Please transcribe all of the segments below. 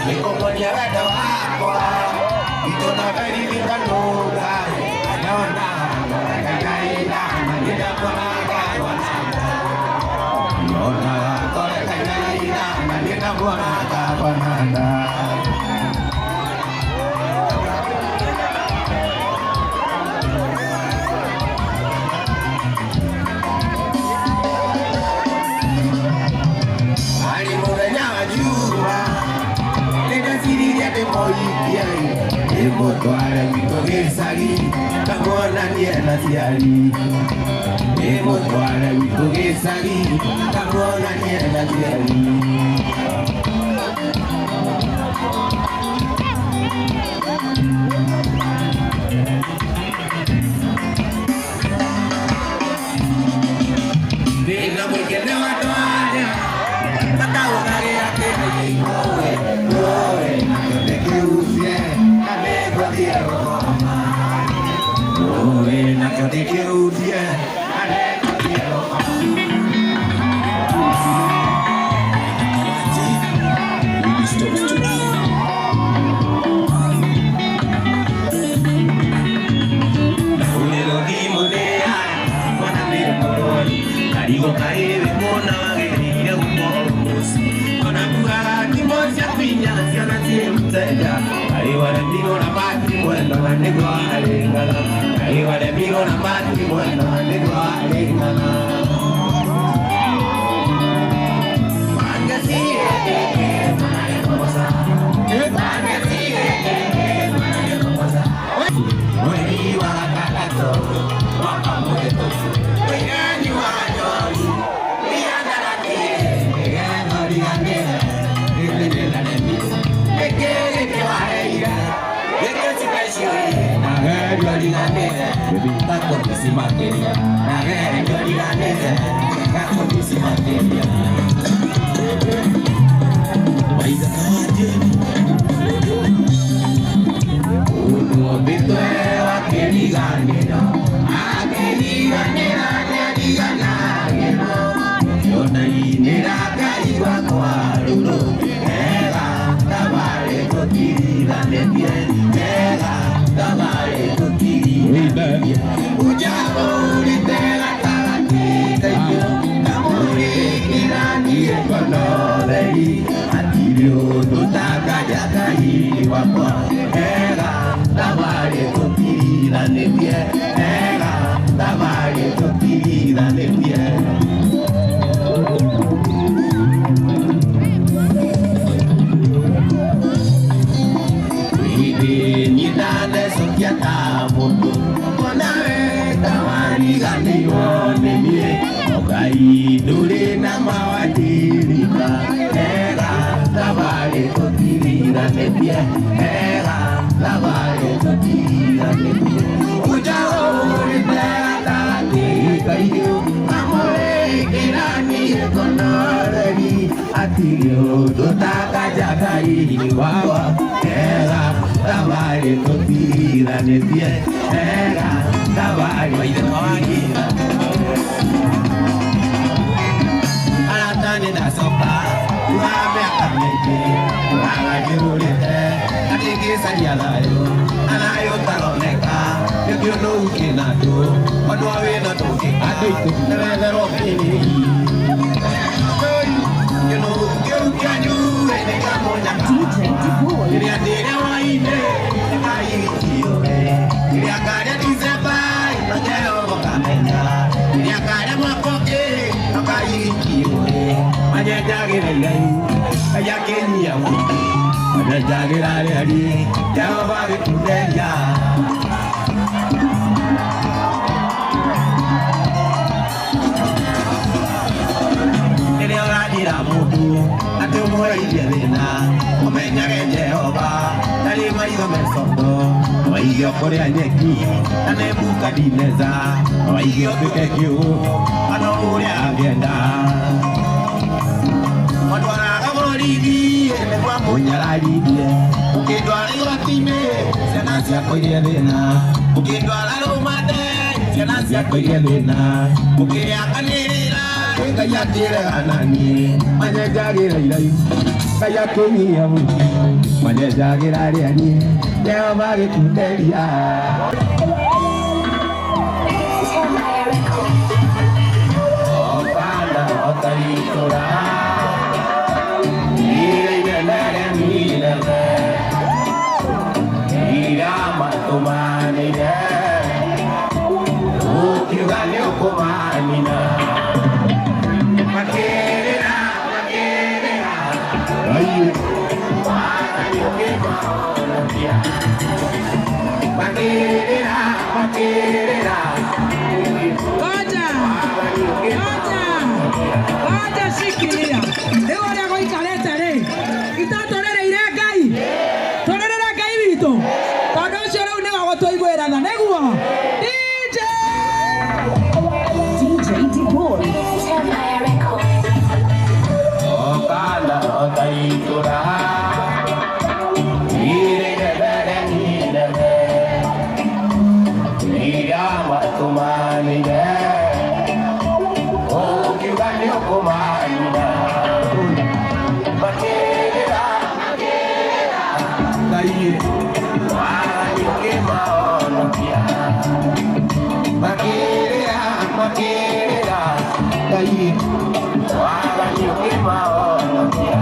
Nikomonia wenda wakwa Itona veri vikanuka Anyona Kaikaina Manina mwana Wananda Anyona Kore kaikaina Manina mwana Wananda Emotware witogezari Kamona niena siari Emotware witogezari Kamona niena siari Venga porque ne va toalla Matao kage ake Oe Te kiusie Oh, and I can take you, yeah. Arriba de mí una parte buena, negro alengana. Manga sigue, mariposa. Manga sigue, mariposa. Muy viva la calato, guapa muerto. Muy año a año, y anda la tía, llegando digame, y le la nemigo. Me quiere que va a ir, y que se cae. Yo digane, tako kisi materia. Yo digane, tako kisi materia. Baika kaje. Uno bito ewa ke digane no. Ake digane na ne digana no. Yo na inera kaiwa kwa lulu. Ega tabare kotiri la nepie. Ega tabare kotiri. Ujabo ulitela talatita yo. Namuri kirani ekonoderi. Atilio tutaka jakai wakwa. Ega tabare kotiri la nepie. Ega tabare kotiri la nepie. Sokiata moto Konawe tawani gani wone mie Okai dure na mawadirika Ega tabare kotirira nepie Ega tabare kotirira nepie Ujao urite atalatika iyo Amore kirani ekonoderi Atilio tutaka jakai wawa Ega tabare kotirira nepie Ega tabare kotirira Alatane da sopa Uhabe akamete Uhaga jirulite Atiki sayalayo Anayo taloneka Yekyo no ukinado Odwawe na toki Adoiko Nere rokini You know, you can do anything I'm on your car. You are the one I got it is a buy, but they're over Camena. You got a pocket, a buy you. I just jagged a lane, a yakin yamu. I just jagged a lady, tell about it to them. Yo kore anyeki, ane buka dineza. Yo peke kyo, ano ure agenda. Madwara kamoridi, ene kwa munyala lidie. Ukidwala iwatime, siana siya koye lena. Ukidwala lumade, siana siya koye lena. Ukiya kanirira, kaya tira anani. Manya jagire ilayu, kaya kuni yamu. Manyejagira riani leo magitunderia Okanda otaitora Ire nere mire Ira matumanire Ukiugane ukumanina Makerera Ayu Ngoja shikilia. Leo ndio ikaleta leo. Itatorera Ngai. Torera Ngai wito. Tondu ucio riu ni wa gutũiguĩrana nĩguo. DJ D-Boy. Empire Records. Okanda otaitura Tumanide, oh, kiugane ukumanina, makerera, Ngai, wanyuke maonokia, makerera, Ngai, wanyuke maonokia.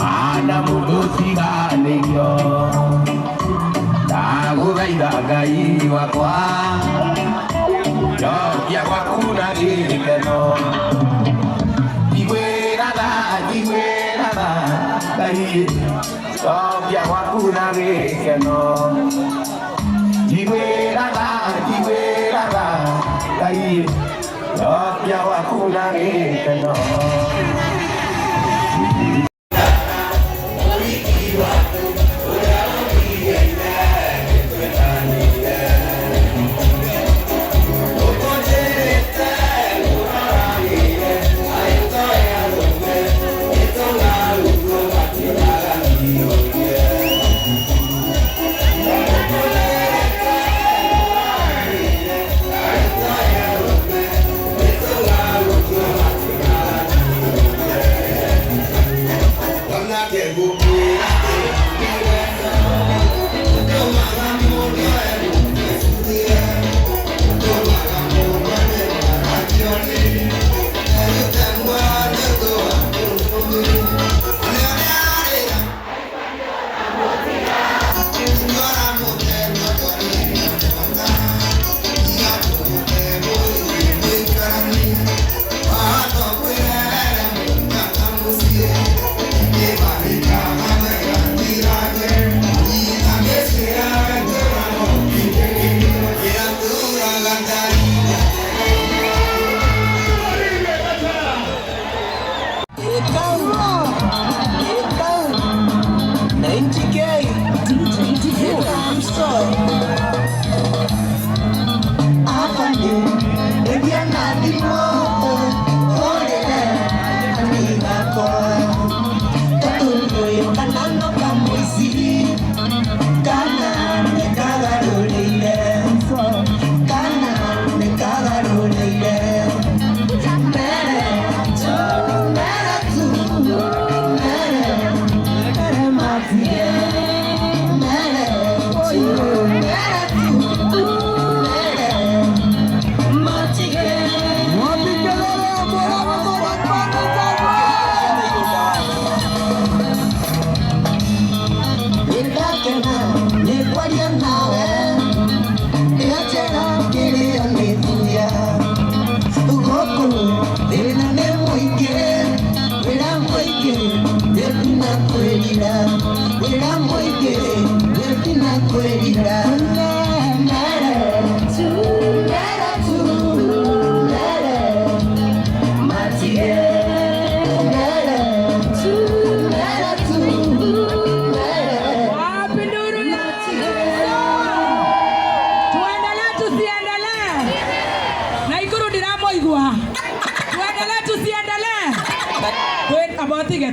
Ana mudusiganeyo Ndaguthaitha Ngai wakwa Njokia gwaku na gĩkeno Ndigwĩratha Ngai Njokia gwaku na gĩkeno Ndigwĩratha Ngai Njokia gwaku na gĩkeno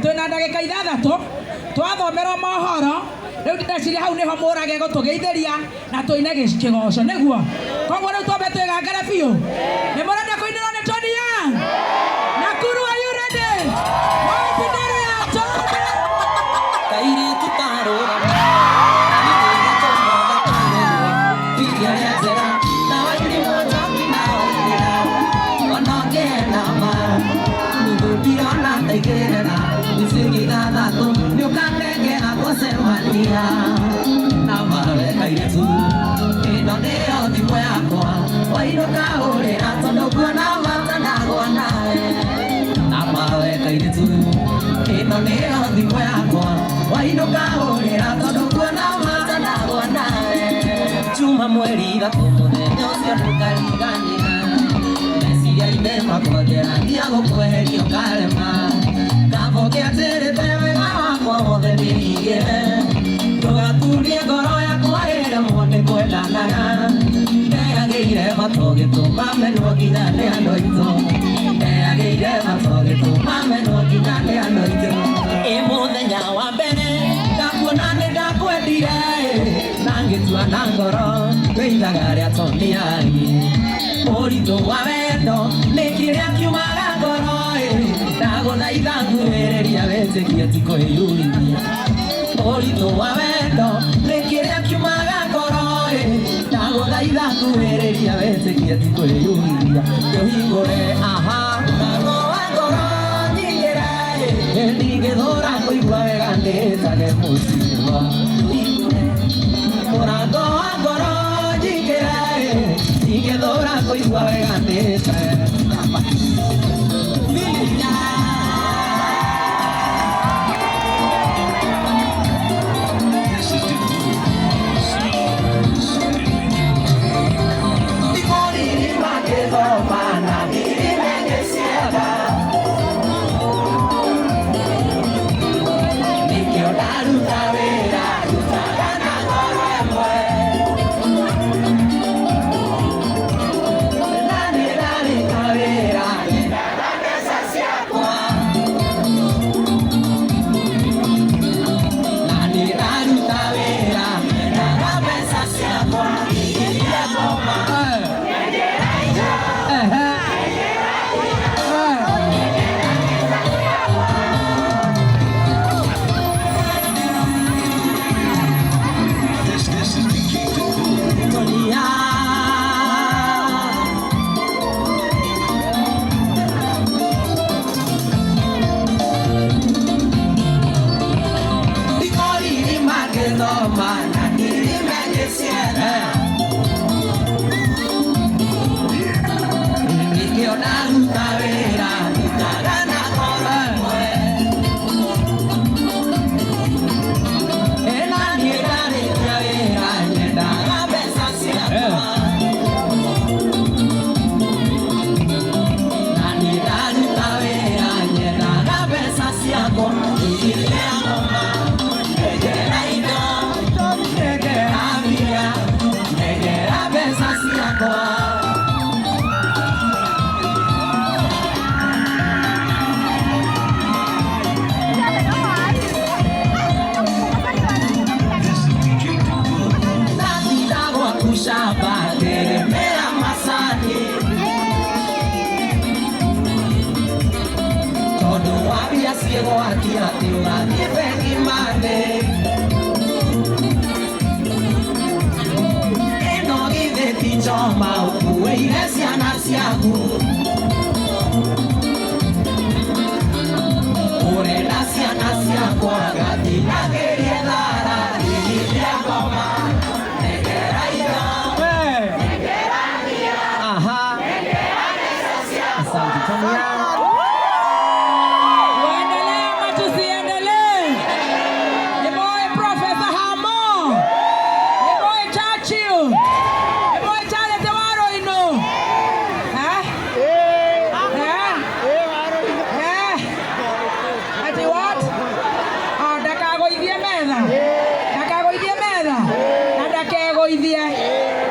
twina ndagika 6 twathomerwo mohoro riu ndeciria hau niho murage gutugeithiria na tuine kigoco niguo koguo riu twambe twigangare biu ni murenda kuinirwo ni Tony Young Nakuru, are you ready? Kairi tutarora Chuma mweri da como de Dios se recarganira Mesiria y de macodera Diago puerio calma Cabo que hacer te venga como de migue Toga tu riego roya coera monte cuela nana Dea que iré mato que tu mame no quitale a loito Dea que iré mato que tu mame no quitale a loito Emo de ñawa bene Kapunane da puedire Nangitua nangoro Veita garia tondiari Morito wavendo Nekire akiumaga ngoro Nago na igangu ereria Vete kiatiko eyuriria Morito wavendo Nekire akiumaga ngoro Nago na igangu ereria Vete kiatiko eyuriria Yohingore aha Nago wa ngoro Nyingere Ndigedora koigua wega Ndetage musiwa Morago agoro jingere Igedora koigua wega ndetae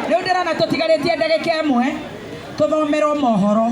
Riu ndirana tutigarĩtie ndagĩka ĩmwe tuthomerwo mohoro